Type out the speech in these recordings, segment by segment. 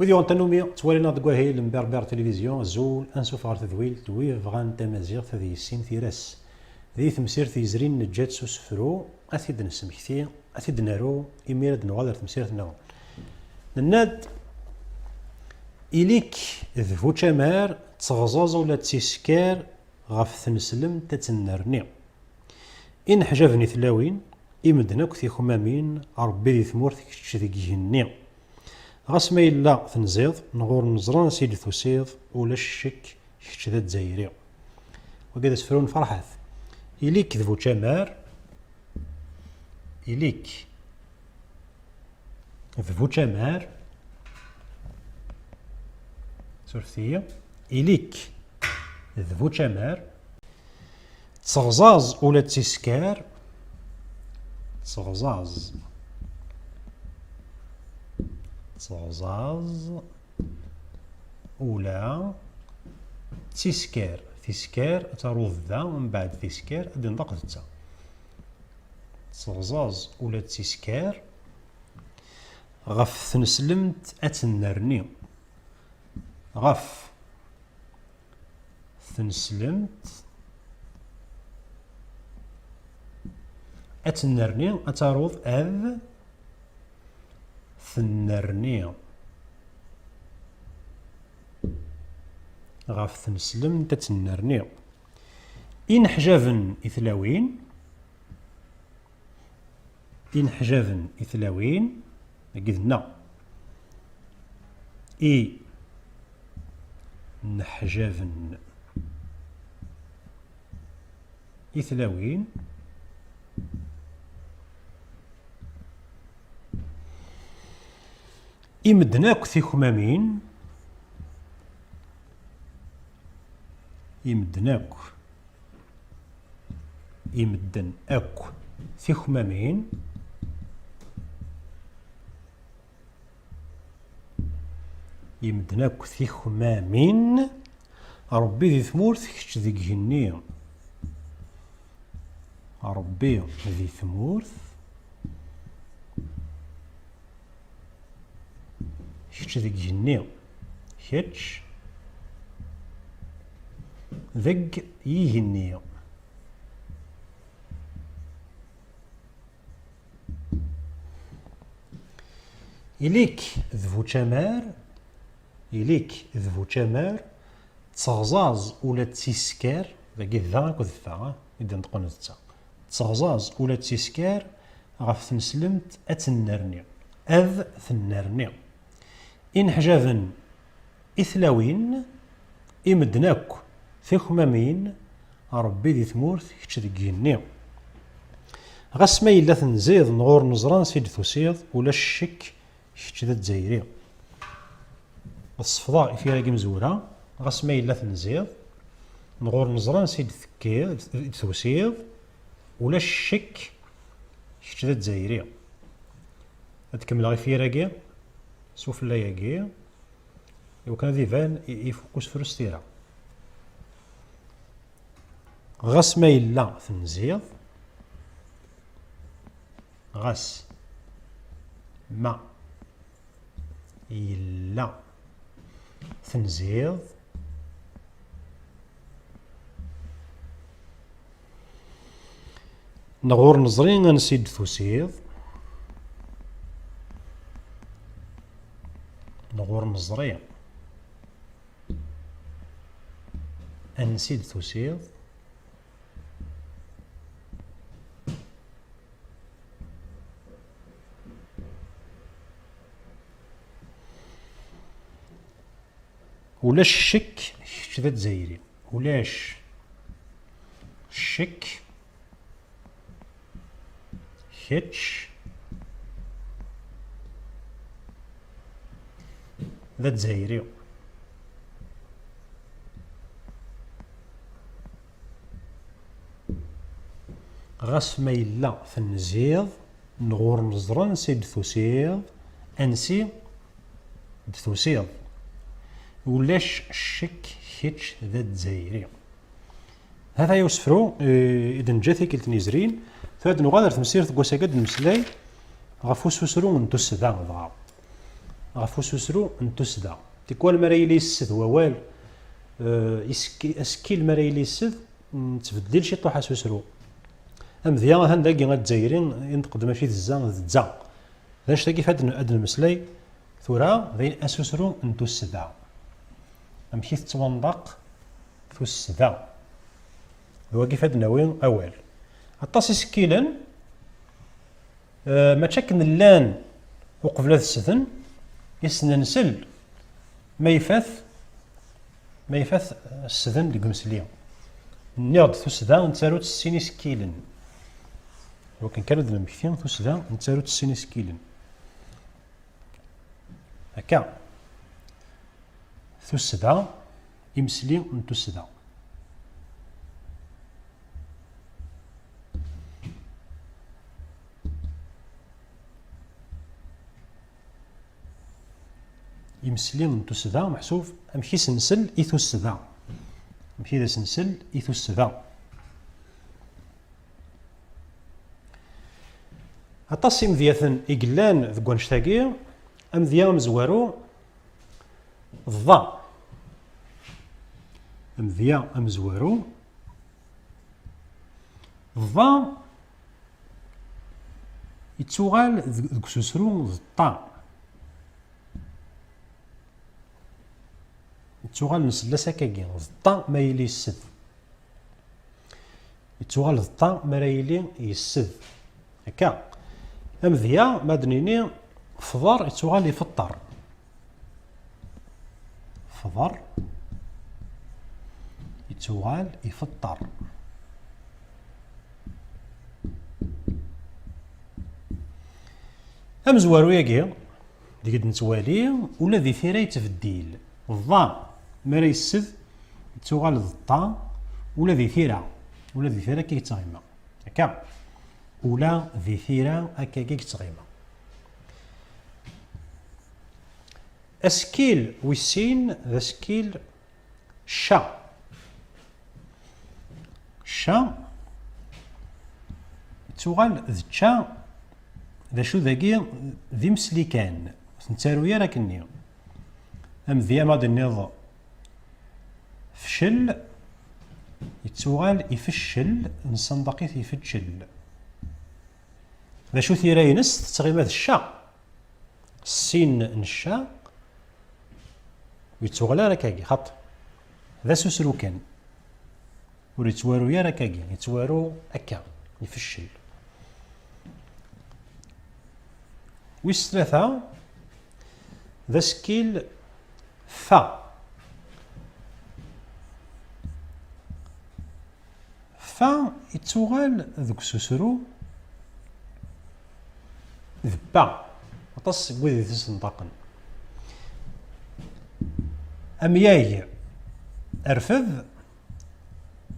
وذي غنتنومي توالينا دكواهي المبربر تلفزيون زول انسوف غار تذويل توي فغان تمازيغ تذي السين تيراس ذي تمسير تيزرين نجات سوسفرو اثيد نسمكتي اثيد نارو اميرد نغادر تمسير نو نناد إليك ذفو تشامار تغزاز ولا تسيسكار غف ثنسلم تتنرني إن حجابني ثلاوين إمدناك في خمامين ربي ذي ثمورتك تشذيقهني غاس ما إلا ثنزيض نغور نزران سيدي ثوسيض ولا الشك كتش ذا تزايري وكذا سفرون فرحات إليك ذفو تشامار إليك ذفو تشامار سورثية إليك ذفو تشامار تغزاز ولا تسكار تغزاز ولا تسكار تسكار تروض ذا ومن بعد تسكار ادي نطق تا تغزاز ولا تسكار غف تنسلمت اتنرني غف تنسلمت اتنرني اتروض اذ ثنرني غاف تنسلم تتنرني إن حجابن إثلاوين إن حجابن إثلاوين قذنا إي نحجابن إثلاوين إمدناك في خمامين إمدن أك في خمامين إمدناك في خمامين ربي ذي ثمورت كتش ذي جهني ربي ذي ثمورت كتش ذي جهني كتش ذق يهني إليك ذفو تشامار إليك ذفو تشامار تغزاز ولا تسيسكار ذاك ذا كذفا إذا نتقن ذتا تغزاز ولا تسيسكار غف تنسلمت أتنرني أذ ثنرني إن حجابن إثلاوين إمدناك في خمامين ربي ذي ثمورث كتش ذي غاس ما إلا تنزيض نغور نزران سيد ثوسيض ولا الشك كتش ذا تزايري الصفضاء في راقي مزورة غاس ما إلا تنزيض نغور نزران سيد ثوسيض ولا الشك كتش ذا تزايري هتكمل غي في راقي سوف لا ياقي وكان ذي فان يفوكس فرستيرا غاس ما إلا تنزيض غاس ما إلا تنزيض نغور نزرين غنسيد ثوسيض نغور نزرين أنسيد ثوسيض ولاش الشك كتش ذا تزايري ولاش الشك كتش ذا تزايري غاس ما إلا تنزيض نغور نزران سيد ثوسيض أنسي ثوسيض ولاش الشك كتش ذا تزايري هذا يوسفرو إذا جاتي كلت نيزرين فهاد نغادر تمسير تقوسا قد المسلاي غفو سوسرو ندوس ذا ضغا غف وسوسرو نتوسدا تيكوال مرا يلي يسد ووال اسكيل مرا يلي يسد تبدل شي طوحه سوسرو امذيا هنداكي غادزايرين ينتقد ماشي تزا باش تاكي فهاد المسلاي ثورا ذين اسوسرو نتوسدا امشي تتوندق ثوسدا هو كيف هاد ناوي اوال عطاس سكيلا ما تشكن اللان وقبل السذن يسننسل ما يفاث السذن ديك مسليه نيض ثوسدا نتارو تسيني سكيلا ولكن كانوا ذا المكثين ثوسدا نتارو تسيني سكيلا هكا ثوسدا يمسلي نتوسدا يمسلي نتوسدا محسوف امشي سنسل يثوسدا امشي ذا سنسل يثوسدا اطاس مذياثن إقلان ذك وانشتاقي أمذيا مزوارو الضا أمذيا أمزوارو الضا يتوغال ذك سوسرو الطا يتوغال نسلاسا كاكي الطا ما يلي يسد يتوغال الطا ما يلي يسد هكا أمذيا مادنيني فضر يتوغال يفطر فضر يتوغال يفطر أمزوارو ياكي ديك نتوالي ولا ذي ثيرا يتفديل الضا مرا يسد يتوغال الضا ولا ذي ثيرا كي يتغيما هكا ولا ذي ثيرا هكا كي يتغيما اسكيل ويسين ذا سكيل شا تغال ذ تشا ذا شو ذاكي ذي مسليكان نتارويا راكني ام ذي ماد النظ فشل يتوغال يفشل نصندقيت يفشل ذا شو ثيراينس تغيما ذا الشا السين نشا ويتوغلا راكاكي خط ذا سوسرو كان وريتوارو يا راكاكي يتوارو هكا يفشل ويس ثلاثة ذا سكيل فا يتوغال ذوك سوسرو ذبا أطس بوذي تسنطاقن أمياي أرفذ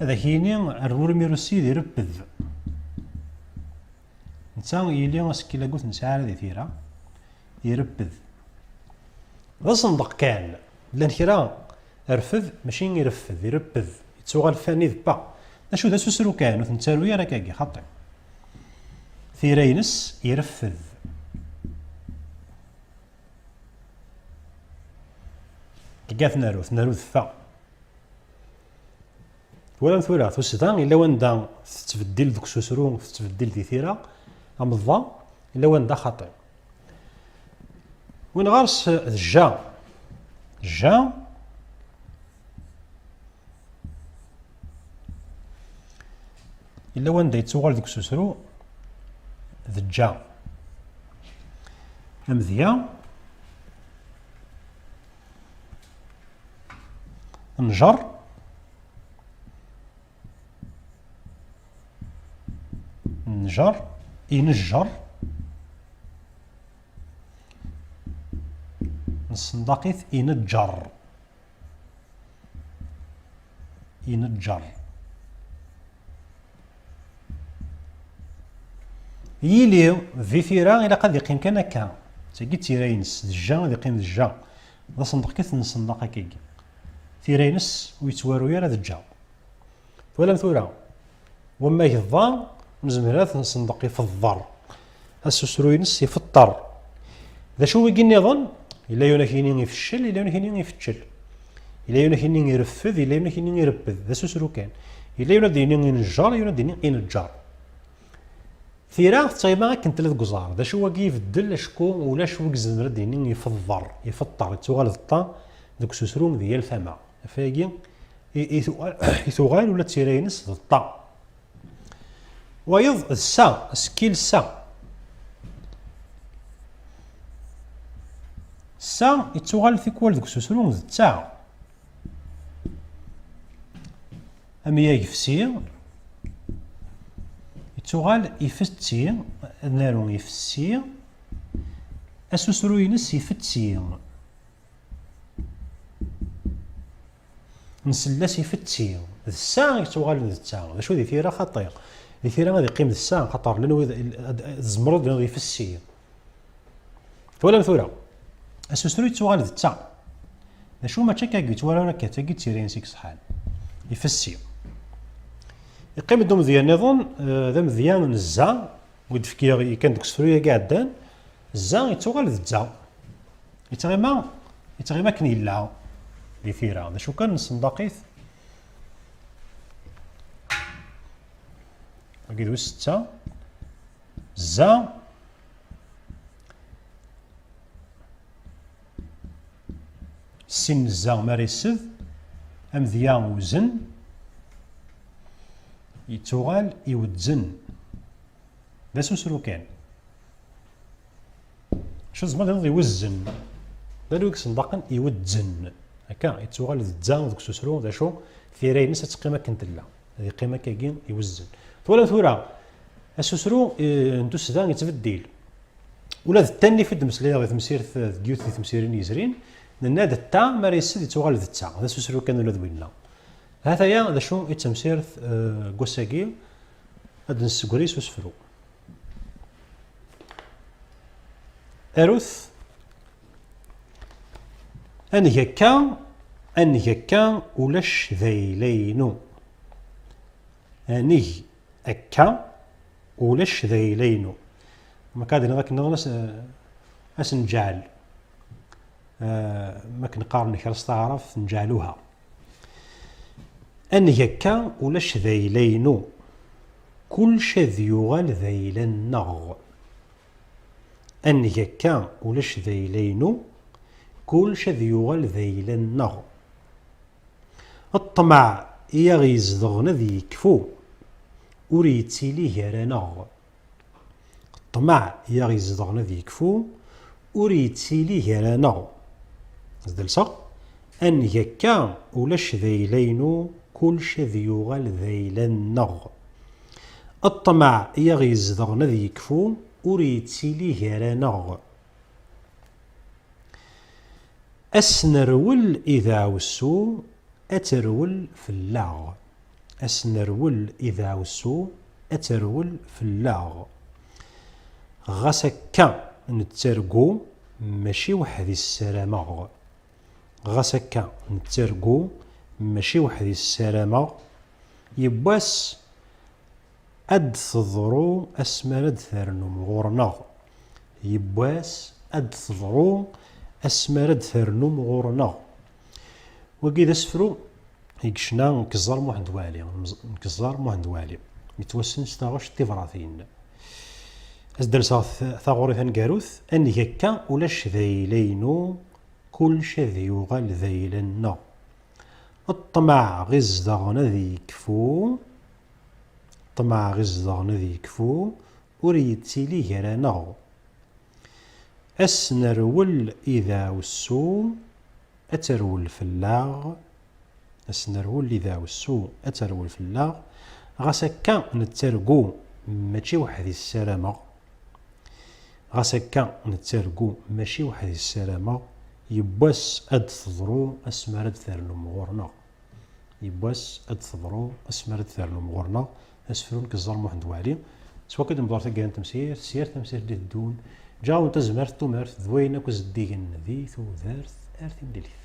هذا كيني الرور ميروسي دي ربذ نتا يلي اسكيلا قلت نسعى هذه ثيرا يربذ ذا صندق كان لان كرا رفذ ماشي يرفذ يربذ يتوغال فاني ذبا اشو ذا سوسرو كان وثنتارويا راكاكي خاطئ ثيرينس يرفذ كيكا ثنارو ذفا ولا ثورا ثوسدا الا وندا تتبدل ذوك سوسرو تتبدل دي ثيرا امضا الا وندا خاطئ وين غارس الجا الا وندا يتوغال ذوك سوسرو ذجا امذيا نجر ينجر نصندقيت ينجر يلي ذي ثيرا إلا قد يقيم كان هكا تاكي تيرينس الجا غادي يقيم الجا ذا صندقيت نصندق هكاكي ثيرينس ويتوارو يا ذا الجا ولا مثورا وما يضا نزمرات نصندقي في الضر السوسروينس يفطر ذا شو يجي النظام إلا يونا كيني يفشل، إلا يونا كيني يفتشل، إلا يونا كيني يرفد، إلا يونا كيني يربد، ذا سوسرو كان. إلا يونا ديني ينجار، يونا ديني ينجار. ثيرا تايما كنت لذ قزار، ذا شو واقي يفدل اشكو ولا شو يزمر ديني يفضر يتوغال الطا ذوك سوسرو ديال الفما فايقي يتوغال ولا تيرينس الطا. ويض السا سكيل السا السا يتوغال ثيكوال ذوك سوسرو ذ تاع أميا يفسي يتوغال يفتسي نارو يفسي أسوسرو ينس يفتسي نسلاس يفتسي الساعة يتوغال ذ الساعة. ذا شو ذي ثيرا خطير، ذي ثيرا غادي يقيم ذ الساعة خطر لأنه الزمرد يفسي ولا مثورة أسوسرو يتوغال ذ الساعة. ذا شو ما تشكاكيت ولا راك تاكي تيرين سيك صحال يفسي يقيم الدوم ديال النظام ذا مزيان الزا ودفكي كان ديك السفريه قاعدان الزا يتوغال ذ الزا يتغيما كن يلا لي ثيرا. ذا شو كان نصندقيت كيدوي 6 الزا السن الزا ماريسد أمذيان وزن يتوغال يوزن ذا سوسرو كان شو زعما يوزن ذا لوك صندقا يوزن هكا يتوغال الزا ذوك سوسرو ذا شو ثيرينس تقيمه كنت لا هذه قيمه كاين يوزن ولا ثورة السوسرو انتو سدا يتبدل ولا الثاني في الدمسليه غير تمسير ديوت في تمسيرين يزرين لان هذا التا ما يسد يتوغال ذ التا هذا سوسرو كان ولا دوينا هذا يا هذا شو التمسير كوساكي هذا نسكوريس وسفرو اروث اني هكا ولاش ذيلينو اني هكا ولاش ذيلينو ما كادر ذاك النغلس اسنجعل ما كنقارن كرس تعرف نجعلوها اني هكا ولاش ذيلينو كل شذ يغال ذيلن نغ اني هكا ولاش ذيلينو كل شذ يغال ذيلن نغ الطمع يغيزدغن ذي يكفو وريتيلي هرانغ الطمع يغيزدغن ذي يكفو وريتيلي هرانغ زدلسا أن يكا ولاش ذيلينو كل شذ يغال ذيلن نغ الطمع يغيزدغن ذي يكفو وريتيلي هرانغ أسنرول إذا وسو أترول في اللاغ أسنرول إذا وسو أترول في اللاغ غسكا نترقو ماشي وحدي السلامة غسكا نترقو ماشي وحدي السلامة يبواس أد تضرو أسمرد ثرنو مغورنا يبواس أد تضرو أسمرد ثرنو مغورنا وكذا سفرو يكشنا نكزار موحد والي نكزار موحد والي يتوسن ستاغوش تيفراثين أزدرسا ثاغوري ثنقاروث أني هكا ولاش ذيلينو كل شذ يغال ذيلنا الطمع غزدغن ذي يكفو الطمع غزدغن ذي يكفو وريتيلي هرانا أسنرول إذا وسو أترول في اللاغ أسنرول إذا وسو أترول في اللاغ غاسكا نترقو ماشي وحدي السلامة غاسكا نترقو ماشي وحدي السلامة يبواس أد تضرو أسمرد ثرنو مغورنا يبواس أد تضرو أسمرد ثرنو مغورنا أسفرون كزار موحد وعلي سوا كده مدورة كان تمسير سير تمسير دي الدون جاو تزمرت تمرت ذوينك وزديقن ذي ثو ذارث أرث مدليث